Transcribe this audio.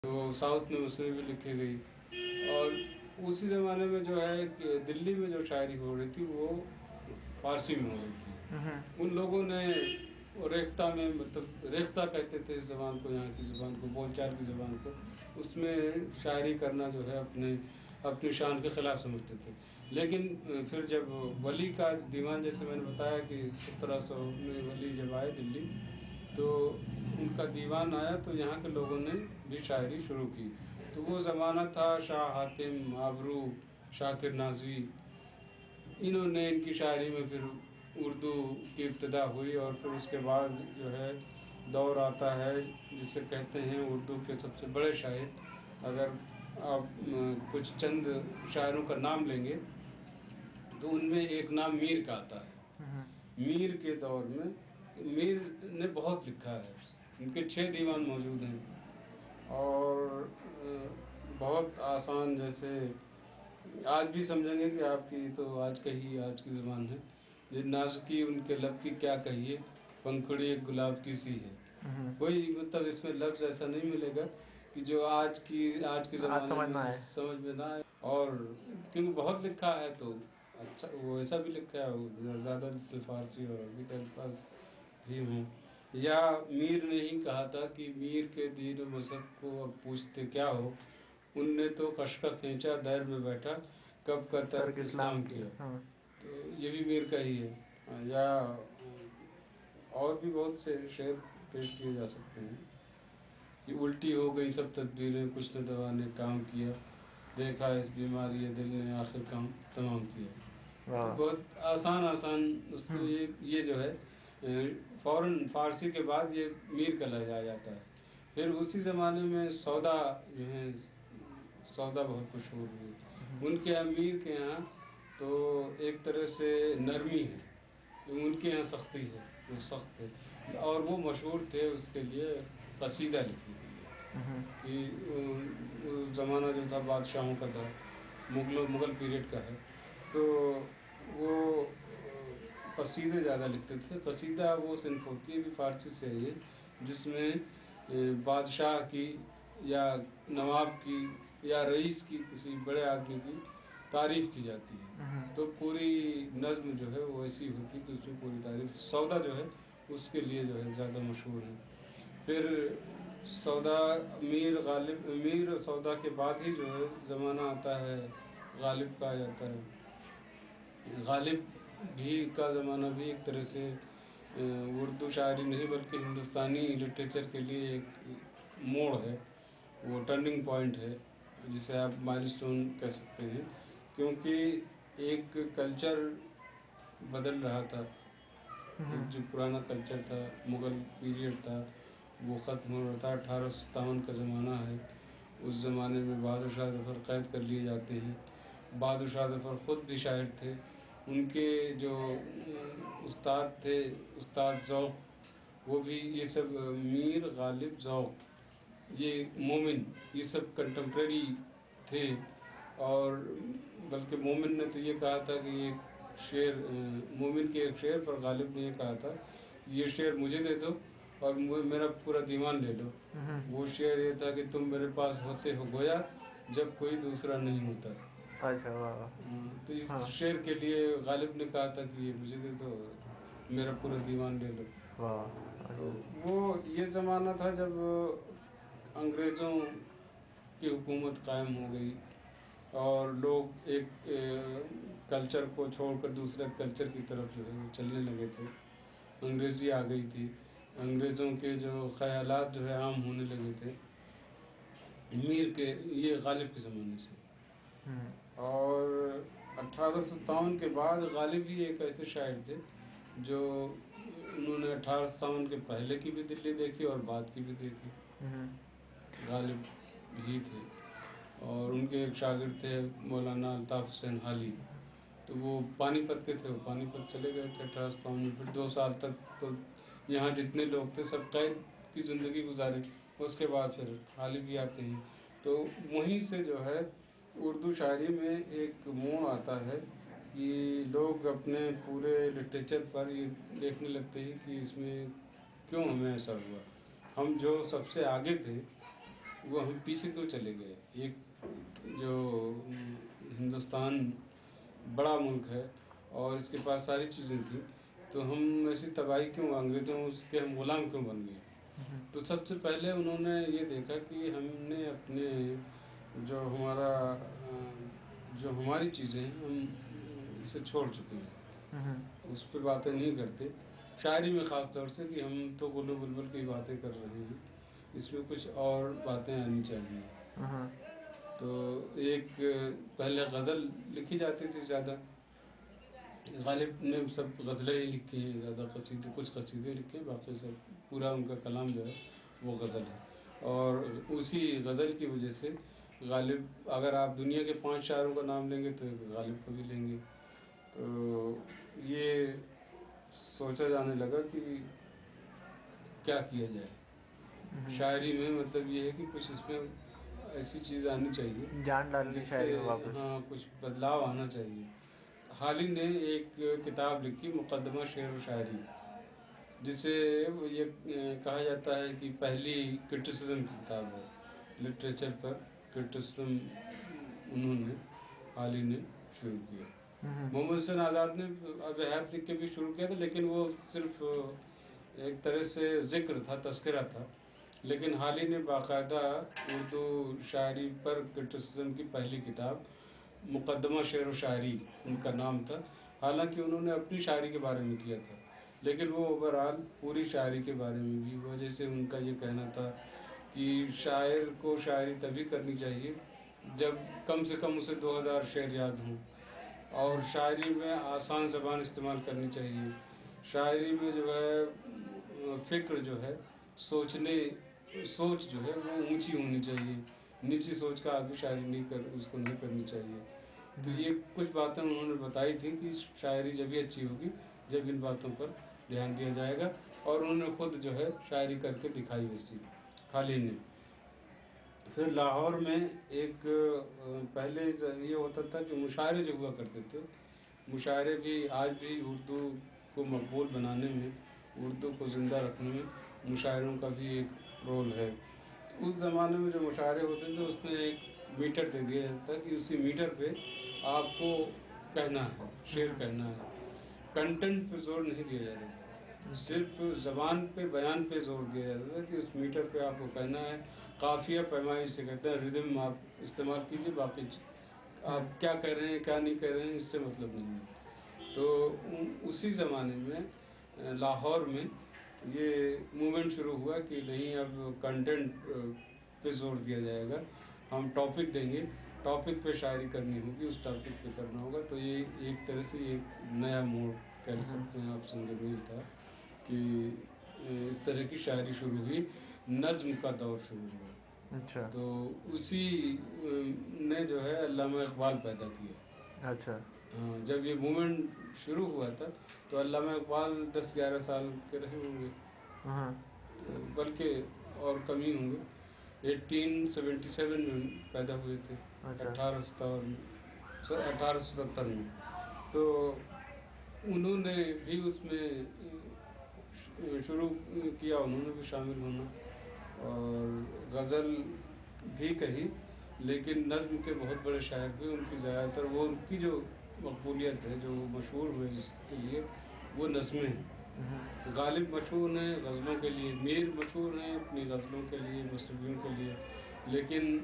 तो साउथ में उसमें भी लिखी गई। और उसी ज़माने में जो है कि दिल्ली में जो शायरी हो रही थी वो फारसी में हो रही थी। उन लोगों ने रेख्ता में, मतलब रेख्ता कहते थे इस ज़बान को, यहाँ की ज़बान को, बोलचाल की ज़बान को, उसमें शायरी करना जो है अपनी शान के ख़िलाफ़ समझते थे। लेकिन फिर जब वली का दीवान, जैसे मैंने बताया कि 1700 में वली जब आए दिल्ली, तो उनका दीवान आया तो यहाँ के लोगों ने भी शायरी शुरू की। तो वो ज़माना था शाह हातिम, आबरू, शाकिर नाजी, इन्होंने इनकी शायरी में फिर उर्दू की इब्तिदा हुई। और फिर उसके बाद जो है दौर आता है जिसे कहते हैं उर्दू के सबसे बड़े शायर। अगर आप कुछ चंद शायरों का नाम लेंगे तो उनमें एक नाम मीर का आता है। मीर के दौर में मीर ने बहुत लिखा है, उनके 6 दीवान मौजूद हैं। और बहुत आसान, जैसे आज भी समझेंगे कि आपकी तो आज की ज़बान है। ये नाज की उनके लब की क्या कहिए, पंखुड़ी एक गुलाब की सी है। कोई मतलब इसमें लफ्ज़ ऐसा नहीं मिलेगा कि जो आज की ज़माने में समझ में ना आए। और क्योंकि बहुत लिखा है तो अच्छा वो ऐसा भी लिखा है, ज़्यादा फारसी और अरबी के अल्फाज भी हों। या मीर ने ही कहा था कि मीर के दीन मज़हब को अब पूछते क्या हो, उनने तो कशका खींचा दैर में बैठा, कब का तर्क इस्लाम किया। तो ये भी मीर का ही है। या और भी बहुत से शेर पेश किए जा सकते हैं कि उल्टी हो गई सब तदबीरें, कुछ न दवा ने काम किया, देखा इस बीमारी दिल ने आखिर काम तमाम किया। तो बहुत आसान उसमें ये जो है फ़ौरन फ़ारसी के बाद ये मीर का लहजा आ जाता है। फिर उसी ज़माने में सौदा जो है, सौदा बहुत मशहूर हुई। उनके अमीर के यहाँ तो एक तरह से नरमी है, उनके यहाँ सख्ती है, वो सख्त है। और वो मशहूर थे उसके लिए कसीदा लिखने के लिए कि ज़माना जो था बादशाहों का था, मुग़ल पीरियड का है। तो वो कसीदे ज़्यादा लिखते थे। कसीदा वो सिन्फ़ होती है, भी फ़ारसी से है ये, जिसमें बादशाह की या नवाब की या रईस की, किसी बड़े आदमी की तारीफ़ की जाती है। तो पूरी नज़्म जो है वो ऐसी होती है कि उसमें पूरी तारीफ़। सौदा जो है उसके लिए जो है ज़्यादा मशहूर है। फिर सौदा, मीर और सौदा के बाद ही जो है ज़माना आता है गालिब का आ जाता है। गालिब भी का ज़माना भी एक तरह से उर्दू शायरी नहीं बल्कि हिंदुस्तानी लिटरेचर के लिए एक मोड़ है, वो टर्निंग पॉइंट है, जिसे आप माइलस्टोन कह सकते हैं। क्योंकि एक कल्चर बदल रहा था, एक जो पुराना कल्चर था, मुग़ल पीरियड था, वो ख़त्म हो रहा था। 1857 का ज़माना है। उस ज़माने में बहादुर शाह ज़फ़र क़ैद कर लिए जाते हैं। बहादुर शाह ज़फ़र ख़ुद भी शायर थे। उनके जो उस्ताद थे, उस्ताद ज़ौक़, वो भी ये सब मीर, गालिब, ज़ौक़, ये मोमिन, ये सब कंटेम्प्रेरी थे। और बल्कि मोमिन ने तो ये कहा था कि ये शेर, मोमिन के एक शेर पर गालिब ने ये कहा था, ये शेर मुझे दे दो और मेरा पूरा दीवान ले लो। वो शेर ये था कि तुम मेरे पास होते हो गोया, जब कोई दूसरा नहीं होता। तो इस शेर के लिए गालिब ने कहा था कि ये मुझे दे दो, मेरा पूरा दीवान ले लो। तो वो ये ज़माना था जब अंग्रेज़ों की हुकूमत कायम हो गई और लोग एक कल्चर को छोड़कर दूसरे कल्चर की तरफ जो है वो चलने लगे थे। अंग्रेज़ी आ गई थी, अंग्रेज़ों के जो ख़यालात जो है आम होने लगे थे मीर के, ये गालिब के ज़माने से। और 1857 के बाद गालिब ही एक ऐसे शायर थे जो उन्होंने 1857 के पहले की भी दिल्ली देखी और बाद की भी देखी। गालिब ही थे। और उनके एक शागिर्द थे मौलाना अल्ताफ़ हुसैन हाली, तो वो पानीपत के थे। वो पानीपत चले गए थे 1857 में। फिर 2 साल तक तो यहाँ जितने लोग थे सब कैद की ज़िंदगी गुजारी। उसके बाद फिर हाली भी आते हैं। तो वहीं से जो है उर्दू शायरी में एक मोड़ आता है कि लोग अपने पूरे लिटरेचर पर ये देखने लगते हैं कि इसमें क्यों हमें ऐसा हुआ। हम जो सबसे आगे थे وہ ہم پیچھے کیوں چلے گئے. ایک جو ہندوستان بڑا ملک ہے اور اس کے پاس ساری چیزیں تھیں، تو ہم ایسی تباہی کیوں، انگریزوں کے ہم غلام کیوں بن گئے. تو سب سے پہلے انہوں نے یہ دیکھا کہ ہم نے اپنے جو ہماری چیزیں ہیں ہم اسے چھوڑ چکے ہیں، اس پہ باتیں نہیں کرتے. شاعری میں خاص طور سے کہ ہم تو گل و بلبل کی باتیں کر رہے ہیں، اس میں کچھ اور باتیں آنی چاہیے. تو ایک پہلے غزل لکھی جاتی تھی زیادہ، غالب نے سب غزلیں ہی لکھی ہیں، زیادہ قصیدے، کچھ قصیدے لکھے ہیں، باقی سب پورا ان کا کلام جو ہے وہ غزل ہے. اور اسی غزل کی وجہ سے غالب، اگر آپ دنیا کے 5 شاعروں کا نام لیں گے تو غالب کو بھی لیں گے. تو یہ سوچا جانے لگا کہ کیا کیا جائے شاعری میں. مطلب یہ ہے کہ کچھ اس میں ایسی چیز آنی چاہیے جان ڈالنی جس شاعری سے میں واپس. ہاں کچھ بدلاؤ آنا چاہیے. حالی نے ایک کتاب لکھی مقدمہ شعر و شاعری، جسے یہ کہا جاتا ہے کہ پہلی کرٹیسزم کی کتاب ہے، لٹریچر پر کرٹیسزم انہوں نے، حالی نے شروع کیا. محمد حسین آزاد نے اب حیات لکھ کے بھی شروع کیا تھا، لیکن وہ صرف ایک طرح سے ذکر تھا، تذکرہ تھا. لیکن حالی نے باقاعدہ اردو شاعری پر کرٹیسزم کی پہلی کتاب مقدمہ شعر و شاعری ان کا نام تھا. حالانکہ انہوں نے اپنی شاعری کے بارے میں کیا تھا، لیکن وہ اوورآل پوری شاعری کے بارے میں بھی، وجہ سے ان کا یہ کہنا تھا کہ شاعر کو شاعری تبھی کرنی چاہیے جب کم سے کم اسے 2000 شعر یاد ہوں، اور شاعری میں آسان زبان استعمال کرنی چاہیے. شاعری میں جو ہے فکر جو ہے، سوچ جو ہے وہ اونچی ہونی چاہیے. نیچی سوچ کا آدمی شاعری اس کو نہیں کرنی چاہیے. تو یہ کچھ باتیں انہوں نے بتائی تھیں کہ شاعری جب ہی اچھی ہوگی جب ان باتوں پر دھیان دیا جائے گا. اور انہوں نے خود جو ہے شاعری کر کے دکھائی ویسی حالی نے. پھر لاہور میں ایک پہلے یہ ہوتا تھا کہ مشاعرے جو ہوا کرتے تھے، مشاعرے بھی آج بھی اردو کو مقبول بنانے میں، اردو کو زندہ رکھنے میں مشاعروں کا بھی ایک رول ہے. اس زمانے میں جو مشاعرے ہوتے تھے اس میں ایک میٹر دے دیا جاتا ہے کہ اسی میٹر پہ آپ کو کہنا ہے، شعر کہنا ہے. کنٹینٹ پہ زور نہیں دیا جاتا تھا، صرف زبان پہ، بیان پہ زور دیا جاتا تھا کہ اس میٹر پہ آپ کو کہنا ہے. قافیہ پیمائی سے کہتے ہیں، ردم آپ استعمال کیجیے، باقی آپ کیا کہہ رہے ہیں کیا نہیں کہہ رہے ہیں اس سے مطلب نہیں ہے. تو اسی زمانے میں لاہور میں یہ موومنٹ شروع ہوا کہ نہیں، اب کنٹینٹ پہ زور دیا جائے گا، ہم ٹاپک دیں گے، ٹاپک پہ شاعری کرنی ہوگی، اس ٹاپک پہ کرنا ہوگا. تو یہ ایک طرح سے ایک نیا موڑ کہہ سکتے ہیں آپ، سنگ میل تھا کہ اس طرح کی شاعری شروع ہوئی، نظم کا دور شروع ہوا. اچھا. تو اسی نے جو ہے علامہ اقبال پیدا کیا. اچھا. جب یہ موومنٹ شروع ہوا تھا تو علامہ اقبال 10-11 سال کے رہے ہوں گے، بلکہ اور کم ہی ہوں گے. 1877 میں پیدا ہوئے تھے، 1870 میں. تو انہوں نے بھی اس میں شروع کیا، انہوں نے بھی شامل ہونا اور غزل بھی کہی. لیکن نظم کے بہت بڑے شاعر ہوئے، ان کی زیادہ تر وہ ان کی جو مقبولیت ہے، جو مشہور ہوئے جس کے لیے، وہ نظمیں ہیں. غالب مشہور ہیں غزلوں کے لیے، میر مشہور ہیں اپنی غزلوں کے لیے، مصنوعیوں کے لیے. لیکن